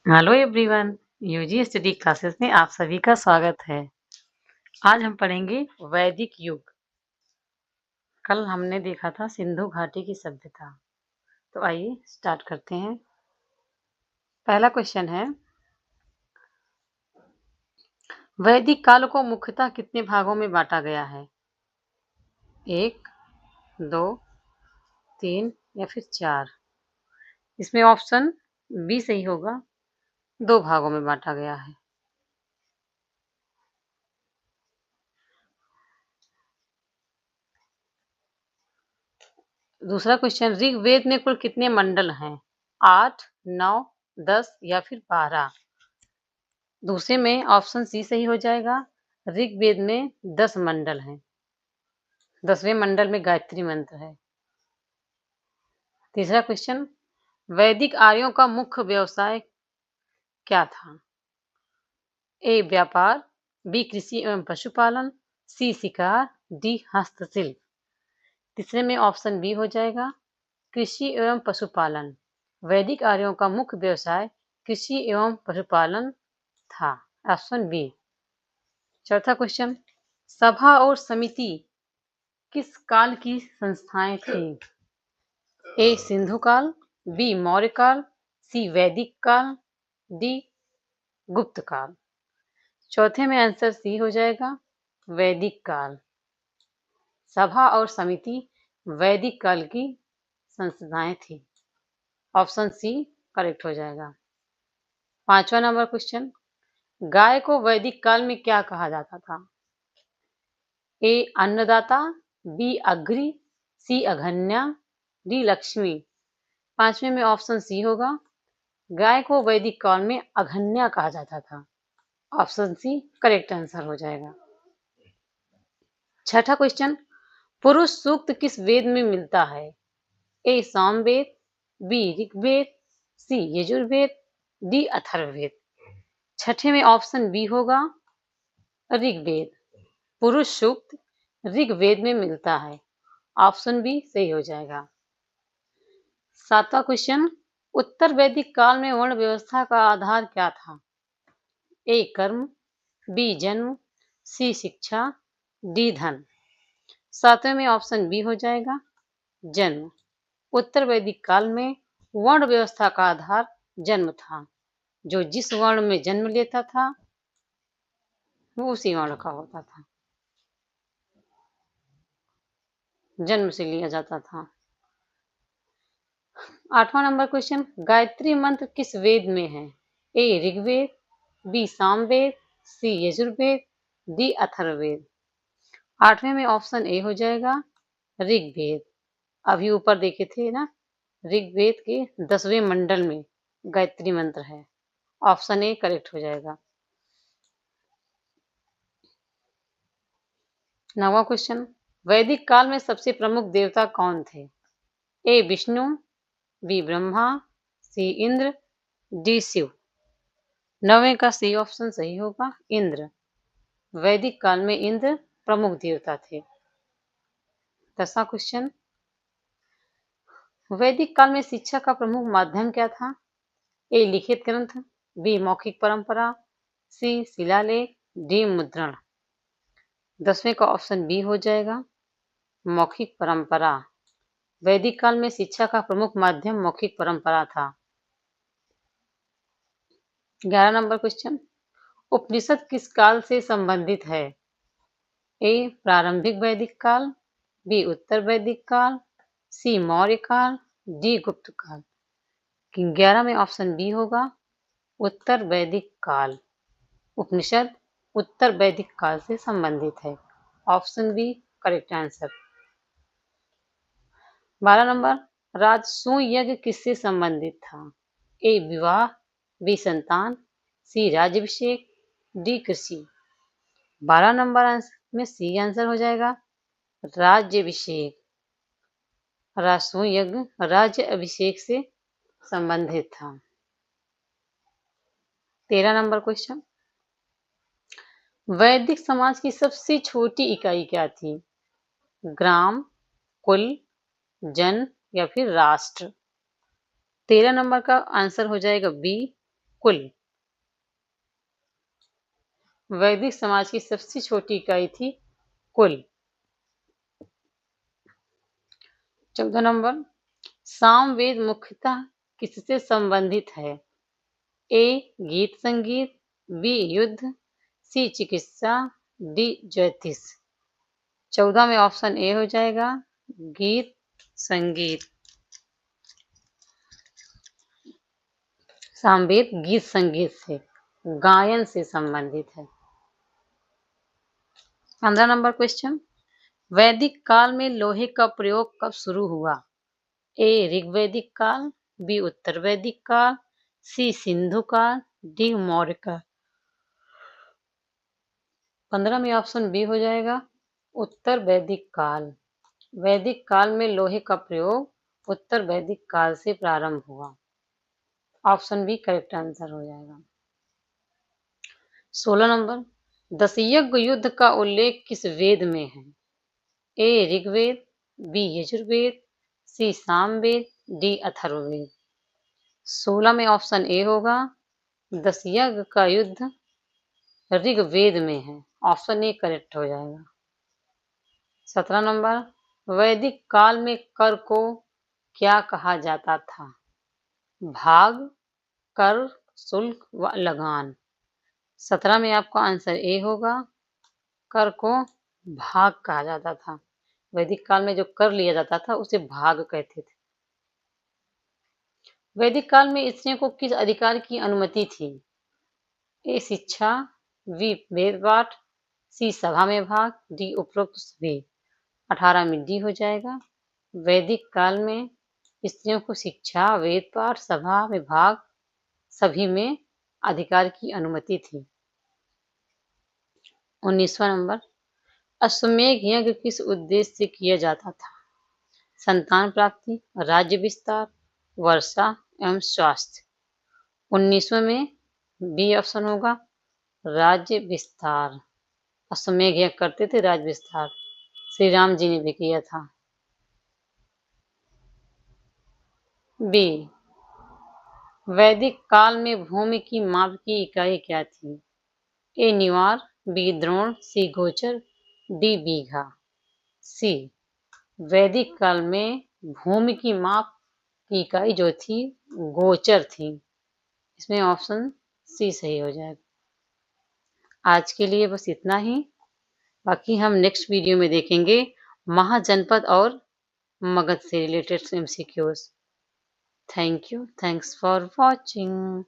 Hello everyone, UG study classes में आप सभी का स्वागत है। आज हम पढ़ेंगे वैदिक युग। कल हमने देखा था सिंधु घाटी की सभ्यता। तो आइए स्टार्ट करते हैं। पहला क्वेश्चन है, वैदिक काल को मुख्यतः कितने भागों में बांटा गया है? 1, 2, 3 या फिर 4? इसमें ऑप्शन बी सही होगा, 2 भागों में बांटा गया है। दूसरा क्वेश्चन, ऋग्वेद में कुल कितने मंडल हैं? 8, 9, 10 या फिर 12? दूसरे में ऑप्शन सी सही हो जाएगा। ऋग्वेद में 10 मंडल हैं। 10वें मंडल में गायत्री मंत्र है। तीसरा क्वेश्चन, वैदिक आर्यों का मुख्य व्यवसाय क्या था? ए व्यापार, बी कृषि एवं पशुपालन, सी शिकार, डी हस्तशिल्प। तीसरे में ऑप्शन बी हो जाएगा, कृषि एवं पशुपालन। वैदिक आर्यों का मुख्य व्यवसाय कृषि एवं पशुपालन था। Option B. चौथा क्वेश्चन, सभा और समिति किस काल की संस्थाएं थीं? ए सिंधु काल, बी मौर्य काल, सी वैदिक काल, डी गुप्त काल। चौथे में आंसर सी हो जाएगा, वैदिक काल। सभा और समिति वैदिक काल की संस्थाएं थी। ऑप्शन सी करेक्ट हो जाएगा। 5वां नंबर क्वेश्चन, गाय को वैदिक काल में क्या कहा जाता था? ए अन्नदाता, बी अग्नि, सी अघन्या, डी लक्ष्मी। 5वें में ऑप्शन सी होगा, गाय को वैदिक काल में अघन्या कहा जाता था। ऑप्शन सी करेक्ट आंसर हो जाएगा। छठा क्वेश्चन, पुरुष सूक्त किस वेद में मिलता है? ए सामवेद, बी ऋग्वेद, सी यजुर्वेद, डी अथर्ववेद। छठे में ऑप्शन बी होगा, ऋग्वेद। पुरुष सूक्त ऋग्वेद में मिलता है। ऑप्शन बी सही हो जाएगा। 7वां क्वेश्चन, उत्तर वैदिक काल में वर्ण व्यवस्था का आधार क्या था? ए कर्म, बी जन्म, सी शिक्षा, डी धन। 7वें में ऑप्शन बी हो जाएगा, जन्म। उत्तर वैदिक काल में वर्ण व्यवस्था का आधार जन्म था। जो जिस वर्ण में जन्म लेता था वो उसी वर्ण का होता था, जन्म से लिया जाता था। 8वां नंबर क्वेश्चन, गायत्री मंत्र किस वेद में है? ए ऋग्वेद, बी सामवेद, सी यजुर्वेद, डी अथर्ववेद। 8वें में ऑप्शन ए हो जाएगा, ऋग्वेद। अभी ऊपर देखे थे ना, ऋग्वेद के 10वें मंडल में गायत्री मंत्र है। ऑप्शन ए करेक्ट हो जाएगा। 9वां क्वेश्चन, वैदिक काल में सबसे प्रमुख देवता कौन थे? ए विष्णु, बी ब्रह्मा, सी इंद्र, डी शिव। 9वें का सी ऑप्शन सही होगा, इंद्र। वैदिक काल में इंद्र प्रमुख देवता थे। 10वां क्वेश्चन, वैदिक काल में शिक्षा का प्रमुख माध्यम क्या था? ए लिखित ग्रंथ, बी मौखिक परंपरा, सी शिलालेख, डी मुद्रण। 10वें का ऑप्शन बी हो जाएगा, मौखिक परंपरा। वैदिक काल में शिक्षा का प्रमुख माध्यम मौखिक परंपरा था। 11 नंबर क्वेश्चन, उपनिषद किस काल से संबंधित है? ए प्रारंभिक वैदिक काल, बी उत्तर वैदिक काल, सी मौर्य काल, डी गुप्त काल। 11 में ऑप्शन बी होगा, उत्तर वैदिक काल। उपनिषद उत्तर वैदिक काल से संबंधित है। Option B correct answer. 12 number, राजसूय यज्ञ किससे संबंधित था? ए विवाह, बी संतान, सी राज्याभिषेक, डी कृषि। 12 नंबर में सी आंसर हो जाएगा, राज्याभिषेक। राजसूय यज्ञ राज्य अभिषेक से संबंधित था। 13 नंबर क्वेश्चन, वैदिक समाज की सबसे छोटी इकाई क्या थी? ग्राम, कुल, जन या फिर राष्ट्र? 13 नंबर का आंसर हो जाएगा बी, कुल। वैदिक समाज की सबसे छोटी इकाई थी कुल। 14 नंबर, सामवेद मुख्यतः किससे संबंधित है? ए गीत संगीत, बी युद्ध, सी चिकित्सा, डी ज्योतिष। 14 में ऑप्शन ए हो जाएगा गीत संगीत। सामवेद गीत संगीत से, गायन से संबंधित है। 15 नंबर क्वेश्चन, वैदिक काल में लोहे का प्रयोग कब शुरू हुआ? ए ऋग्वैदिक काल, बी उत्तर वैदिक काल, सी सिंधु काल, डी मौर्य काल। 15 में ऑप्शन बी हो जाएगा उत्तर वैदिक काल। वैदिक काल में लोहे का प्रयोग उत्तर वैदिक काल से प्रारंभ हुआ। ऑप्शन बी करेक्ट आंसर हो जाएगा। 16 नंबर, दशयज्ञ युद्ध का उल्लेख किस वेद में है? ए ऋग्वेद, बी यजुर्वेद, सी सामवेद, डी अथर्ववेद। 16 में ऑप्शन ए होगा दशयज्ञ का युद्ध ऋग्वेद में है। ऑप्शन ए करेक्ट हो जाएगा। 17 नंबर, वैदिक काल में कर को क्या कहा जाता था? भाग, कर, शुल्क व लगान। 17 में आपका आंसर ए होगा कर को भाग कहा जाता था। वैदिक काल में जो कर लिया जाता था उसे भाग कहते थे। वैदिक काल में स्त्रियों को किस अधिकार की अनुमति थी? ए शिक्षा, बी वेद पाठ, सी सभा में भाग, डी उपरोक्त सभी। 18 में डी हो जाएगा। वैदिक काल में स्त्रियों को शिक्षा, वेद पाठ, सभा में भाग सभी में अधिकार की अनुमति थी। 19वां नंबर, अश्वमेध यज्ञ किस उद्देश्य से किया जाता था? संतान प्राप्ति, राज्य विस्तार, वर्षा एवं स्वास्थ्य। 19वें में बी ऑप्शन होगा राज्य विस्तार। अश्वमेध यज्ञ करते थे राज्य विस्तार, श्री राम जी ने भी किया था। बी, वैदिक काल में भूमि की माप की इकाई क्या थी? ए निवार, बी द्रोण, सी गोचर, डी बीघा। सी, वैदिक काल में भूमि की माप की इकाई जो थी गोचर थी। इसमें ऑप्शन सी सही हो जाएगा। आज के लिए बस इतना ही, बाकी हम नेक्स्ट वीडियो में देखेंगे महाजनपद और मगध से related MCQs. Thank you, thanks for watching.